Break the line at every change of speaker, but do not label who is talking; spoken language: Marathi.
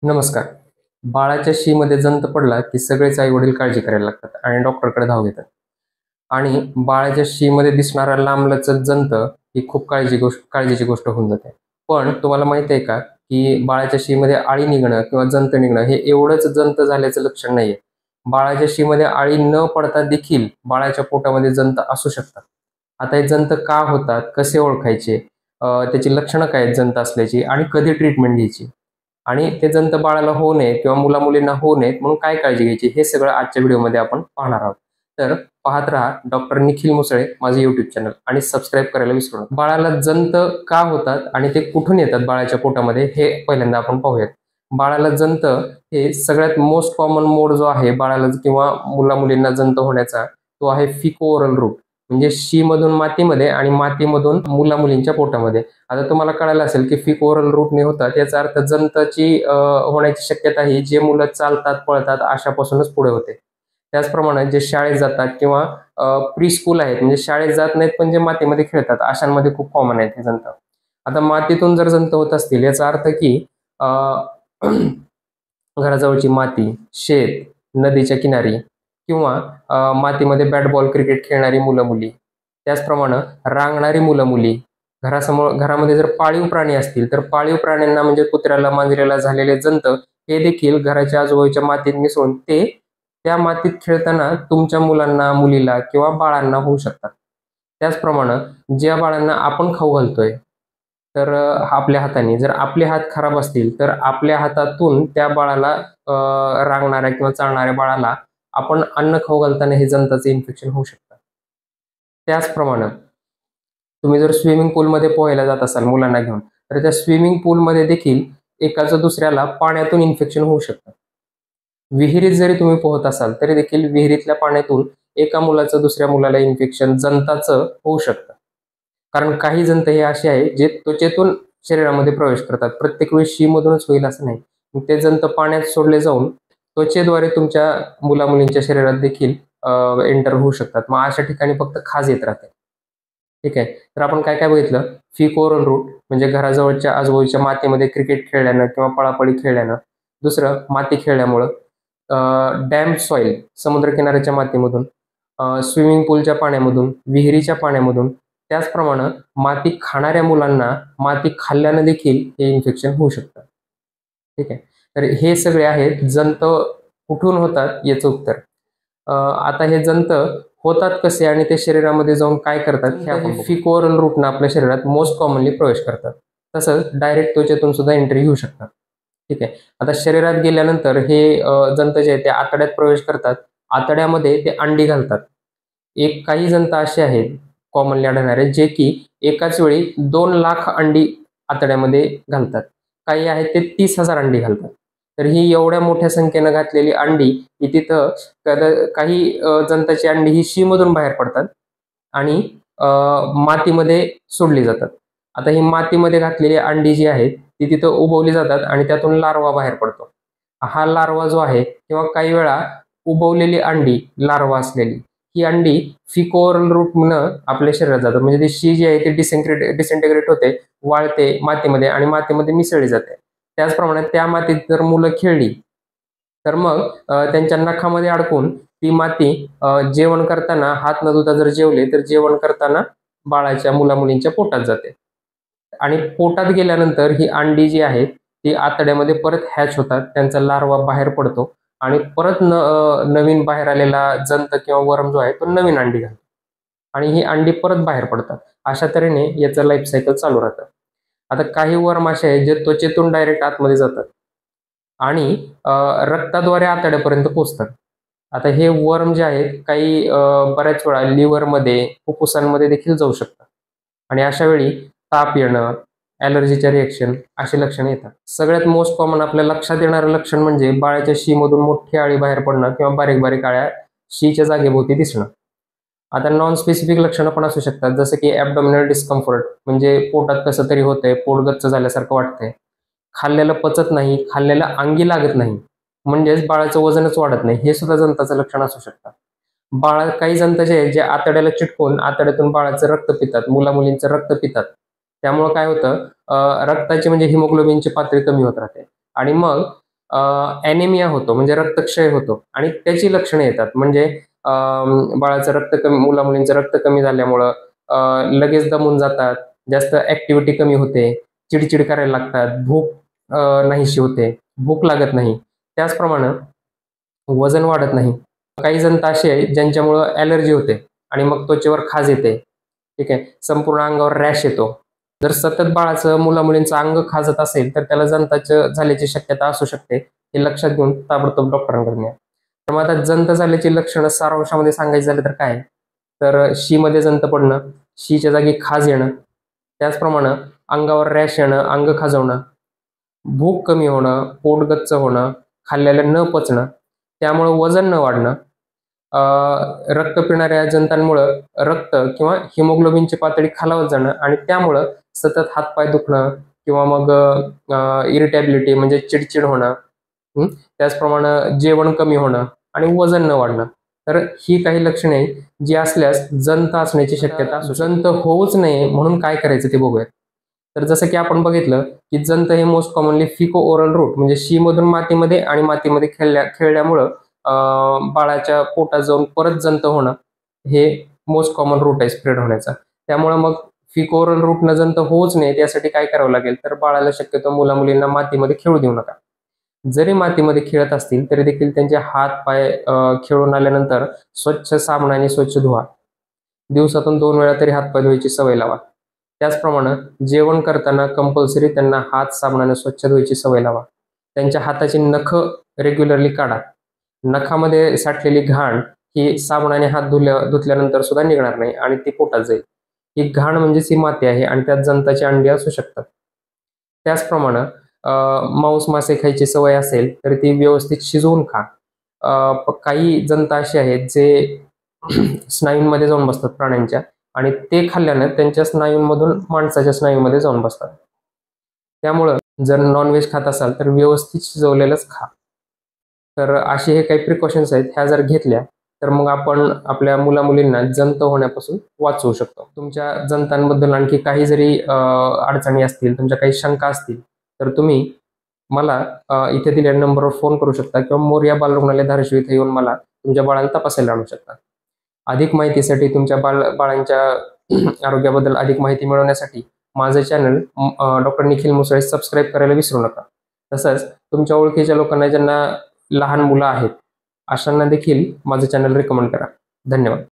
नमस्कार. बाळाच्या शीमध्ये जंत पडला की सगळेच आई-वडील काळजी करायला लागतात आणि डॉक्टरकडे धाव घेतात. आणि बाळाच्या शीमध्ये दिसणारा लांबलचक जंत ही खूप काळजीची गोष्ट होऊन जाते. पण तुम्हाला माहीत आहे का, की बाळाच्या शीमध्ये आळी निघणं किंवा जंत निघणं हे एवढंच जंत झाल्याचं लक्षण नाहीये. बाळाच्या शीमध्ये आळी न पडता देखील बाळाच्या पोटामध्ये जंत असू शकतात. आता हे जंत का होतात? कसे ओळखायचे? त्याची लक्षणं काय आहेत जंत असल्याची आणि कधी ट्रीटमेंट घ्यायची? आणि ते जंत बाळाला होऊ नये किंवा मुला-मुलींना होऊ नयेत म्हणून काय काळजी घ्यायची हे सगळं आजच्या व्हिडिओमध्ये आपण पाहणार आहोत. तर पाहत राहा डॉक्टर निखिल मुसळे माझं YouTube चॅनल आणि सबस्क्राईब करायला विसरू नका. बाळाला जंत का होतात आणि ते कुठून येतात बाळाच्या पोटामध्ये हे पहिल्यांदा आपण पाहूयात. बाळाला जंत हे सगळ्यात मोस्ट कॉमन मोड जो आहे बाळाला किंवा मुला-मुलींना जंत होण्याचा तो आहे फिको ओरल रूट. म्हणजे शीमधून मातीमध्ये आणि मातीमधून मुला-मुलींच्या पोटामध्ये. आता तुम्हाला कळालं असेल की फिक ओरल रूटने होतात याचा अर्थ जंतची होण्याची शक्यता ही जे मुलं चालतात, पळतात अशापासूनच पुढे होते. त्याचप्रमाणे जे शाळेत जातात किंवा प्री स्कूल आहेत म्हणजे शाळेत जात नाहीत पण जे मातीमध्ये खेळतात अशांमध्ये खूप कॉमन आहेत हे जंत. आता मातीतून जर जंत होत असतील याचा अर्थ की अ, घराजवळची माती, शेत, नदीच्या किनारी किंवा मातीमध्ये बॅट बॉल क्रिकेट खेळणारी मुलं-मुली, त्याचप्रमाणे रांगणारी मुलं-मुली, घरामध्ये जर पाळीव प्राणी असतील तर पाळीव प्राण्यांना म्हणजे कुत्र्याला, मांजरीला झालेले जंत हे देखील घराच्या आजूबाजूच्या मातीत मिसळून ते त्या मातीत खेळताना तुमच्या मुलांना, मुलीला किंवा बाळांना होऊ शकतात. त्याचप्रमाणे ज्या बाळांना आपण खाऊ घालतोय, तर आपल्या हाताने जर आपले हात खराब असतील तर आपल्या हातातून त्या बाळाला रांगणाऱ्या किंवा चालणाऱ्या बाळाला आपण अन्न खाऊ घालताना हे जंताचे इन्फेक्शन होऊ शकतं. त्याचप्रमाणे तुम्ही जर स्विमिंग पूलमध्ये पोहायला जात असाल मुलांना घेऊन, तर त्या स्विमिंग पूलमध्ये देखील एकाचं दुसऱ्याला पाण्यातून इन्फेक्शन होऊ शकतं. विहिरीत जरी तुम्ही पोहत असाल, तरी देखील विहिरीतल्या पाण्यातून एका मुलाचं दुसऱ्या मुलाला इन्फेक्शन जंताचं होऊ शकतं. कारण काही जंत हे असे आहेत, जे त्वचेतून शरीरामध्ये प्रवेश करतात. प्रत्येक वेळी शीमधूनच होईल असं नाही. मग ते जंत पाण्यात सोडले जाऊन त्वचेद्वारे तुमच्या मुला-मुलींच्या शरीरात देखील एंटर होऊ शकतात. मग अशा ठिकाणी फक्त खाज येत राहते. ठीक आहे. तर आपण काय काय बघितलं? फिक-ओरल रूट म्हणजे घराजवळच्या आजूबाजूच्या मातीमध्ये क्रिकेट खेळल्यानं किंवा पळापळी खेळल्यानं. दुसरं माती खेळल्यामुळं. डॅम्प सॉइल समुद्रकिनाऱ्याच्या मातीमधून, स्विमिंग पूलच्या पाण्यामधून, विहिरीच्या पाण्यामधून. त्याचप्रमाणे माती खाणाऱ्या मुलांना माती खाल्ल्यानं देखील हे इन्फेक्शन होऊ शकतं. ठीक आहे. तर हे सगळे आहेत जंत कुठून होतात याचं उत्तर. आता हे जंत होतात कसे आणि ते शरीरामध्ये जाऊन काय करतात हे आपण फिक-ओरल रूटनं आपल्या शरीरात मोस्ट कॉमनली प्रवेश करतात. तसंच डायरेक्ट त्वचेतून सुद्धा एंट्री घेऊ शकतात. ठीक आहे. आता शरीरात गेल्यानंतर हे जंत जे आहेत ते आतड्यात प्रवेश करतात. आतड्यामध्ये ते अंडी घालतात. काही जंत असे आहेत कॉमनली आढळणारे जे की एकाच वेळी 2,00,000 अंडी आतड्यामध्ये घालतात. काही आहेत ते 30,000 अंडी घालतात. तर ही एवढ्या मोठ्या संख्येनं घातलेली अंडी ही तिथं काही जंताची अंडी ही शीमधून बाहेर पडतात आणि मातीमध्ये सोडली जातात. आता ही मातीमध्ये घातलेली अंडी जी आहेत ती तिथं उबवली जातात आणि त्यातून लार्वा बाहेर पडतो. हा लार्वा जो आहे किंवा काही वेळा उबवलेली अंडी, लार्वा असलेली ही अंडी फिक-ओरल रूटनं आपल्या शरीरात जातात. म्हणजे ती शी जी आहे ती डिसइंटिग्रेट होते, वाळते मातीमध्ये आणि मातीमध्ये मिसळली जाते. त्याचप्रमाणे त्या मातीत जर मुलं खेळली, तर मग त्यांच्या नखामध्ये अडकून ती माती जेवण करताना हात न धुता जर जेवले, तर जेवण करताना बाळाच्या मुला-मुलींच्या पोटात जाते. आणि पोटात गेल्यानंतर ही अंडी जी आहेत, ती आतड्यामध्ये परत हॅच होतात. त्यांचा लार्वा बाहेर पडतो आणि परत नवीन बाहेर आलेला जंत किंवा वर्म जो आहे, तो नवीन अंडी घालतो. आणि ही अंडी परत बाहेर पडतात. अशा तऱ्हेने याचं लाईफ सायकल चालू राहतं. आता काही वर्म असे आहेत, जे त्वचेतून डायरेक्ट आतमध्ये जातात आणि रक्ताद्वारे आतड्यापर्यंत पोहोचतात. आता हे वर्म जे आहेत, काही बऱ्याच वेळा लिव्हरमध्ये, फुफ्फुसांमध्ये देखील जाऊ शकतात. आणि अशा वेळी ताप येणं, ॲलर्जीच्या रिएक्शन अशी लक्षणं येतात. सगळ्यात मोस्ट कॉमन आपल्या लक्षात येणारं लक्षण म्हणजे बाळाच्या शीमधून मोठी आळी बाहेर पडणं किंवा बारीक-बारीक आळ्या शीच्या जागेभोवती दिसणं. आता नॉन स्पेसिफिक लक्षणं पण असू शकतात, जसं की ॲब्डोमिनल डिस्कम्फर्ट म्हणजे पोटात कसं तरी होतंय, पोट गच्च झाल्यासारखं वाटतंय. खाल्लेलं पचत नाही, खाल्लेलं अंगी लागत नाही, म्हणजेच बाळाचं वजनच वाढत नाही, हे सुद्धा जंताचं लक्षण असू शकतं. काही जंत जे आहेत, जे आतड्याला चिटकून आतड्यातून बाळाचं रक्त पितात, मुला-मुलींचं रक्त पितात. त्यामुळं काय होतं, रक्ताची म्हणजे हिमोग्लोबिनची पातळी कमी होत राहते आणि मग ॲनेमिया होतो म्हणजे रक्तक्षय होतो आणि त्याची लक्षणे येतात. म्हणजे बाळाचं रक्त कमी, मुला-मुलींचं रक्त कमी झाल्यामुळं लगेच दमून जातात, जास्त ॲक्टिव्हिटी कमी होते, चिडचिड करायला लागतात, भूक नाहीशी होते, भूक लागत नाही. त्याचप्रमाणे वजन वाढत नाही. काही जण तर असे आहेत ज्यांच्यामुळं ॲलर्जी होते आणि मग त्वचेवर खाज येते. ठीक आहे. संपूर्ण अंगावर रॅश येतो. जर सतत बाळाचं, मुला-मुलींचं अंग खाजत असेल, तर त्याला जंताचं झाल्याची शक्यता असू शकते. हे लक्षात घेऊन ताबडतोब डॉक्टरांकडे न्या. तर मग आता जंत झाल्याची लक्षणं सारांशामध्ये सांगायची झालं तर काय? तर शीमध्ये जंत पडणं, शीच्या जागी खाज येणं, त्याचप्रमाणे अंगावर रॅश येणं, अंग खाजवणं, भूक कमी होणं, पोट गच्च होणं, खाल्लेलं न पचणं, त्यामुळं वजन न वाढणं, रक्त पिणाऱ्या जंतांमुळं रक्त किंवा हिमोग्लोबिनची पातळी खालावत जाणं आणि त्यामुळं सतत हातपाय दुखणं किंवा मग इरिटॅबिलिटी म्हणजे चिडचिड होणं, त्याचप्रमाणे जेवण कमी होणं आणि वजन न वाढणं. तर ही काही लक्षणे आहेत, जी असल्यास जंत असण्याची शक्यता असू शकते. जंत होऊच नये म्हणून काय करायचं ते बघूया. तर जसं की आपण बघितलं, की जंत हे मोस्ट कॉमनली फिको ओरल रूट म्हणजे शीमधून मातीमध्ये आणि मातीमध्ये खेळल्यामुळं बाळाच्या पोटात जाऊन परत जंत होणं हे मोस्ट कॉमन रूट आहे स्प्रेड होण्याचा. त्यामुळे मग फिको ओरल रूटनं जंत होऊच नये त्यासाठी काय करावं लागेल, तर बाळाला शक्यतो मुला-मुलींना मातीमध्ये खेळू देऊ नका. जरी मातीमध्ये खेळत असतील तरी देखील त्यांचे हात-पाय खेळून आल्यानंतर स्वच्छ साबणाने स्वच्छ धुवा. दिवसातून 2 वेळा तरी हात-पाय धुवायची सवय लावा. त्याचप्रमाणे जेवण करताना कंपल्सरी त्यांना हात साबणाने स्वच्छ धुवायची सवय लावा. त्यांच्या हाताची नखं रेग्युलरली काढा. नखामध्ये साठलेली घाण ही साबणाने हात धुतल्यानंतर सुद्धा निघणार नाही आणि ती पोटात जाईल. ही घाण म्हणजेच ही माती आहे आणि त्यात जंताची अंडी असू शकतात. त्याचप्रमाणे मांस मासे खायची सवय असेल तर ती व्यवस्थित शिजवून खा. काही जंत असे आहेत जे स्नायूंमध्ये जाऊन बसतात प्राण्यांच्या आणि ते खाल्ल्यानं त्यांच्या स्नायूंमधून माणसाच्या स्नायूमध्ये जाऊन बसतात. त्यामुळं जर नॉन-व्हेज खात असाल तर व्यवस्थित शिजवलेलंच खा. तर असे हे काही प्रिकॉशन्स आहेत, ह्या जर घेतल्या तर मग आपण आपल्या मुला-मुलींना जंत होण्यापासून वाचवू शकतो. तुमच्या जंतांबद्दल आणखी काही जरी अडचणी असतील, तुमच्या काही शंका असतील, तर तुम्ही मला इथे दिलेल्या नंबरवर फोन करू शकता किंवा मोरया बालरुग्णालय धाराशिव इथे येऊन मला तुमच्या बाळाला तपासायला आणू शकता. अधिक माहितीसाठी तुमच्या बाळांच्या आरोग्याबद्दल अधिक माहिती मिळवण्यासाठी माझं channel doctor Nikhil Musale subscribe करायला विसरू नका. तसंच तुमच्या ओळखीच्या लोकांना ज्यांना लहान मुलं आहेत, अशांना देखील माझं चॅनल रिकमेंड करा. धन्यवाद.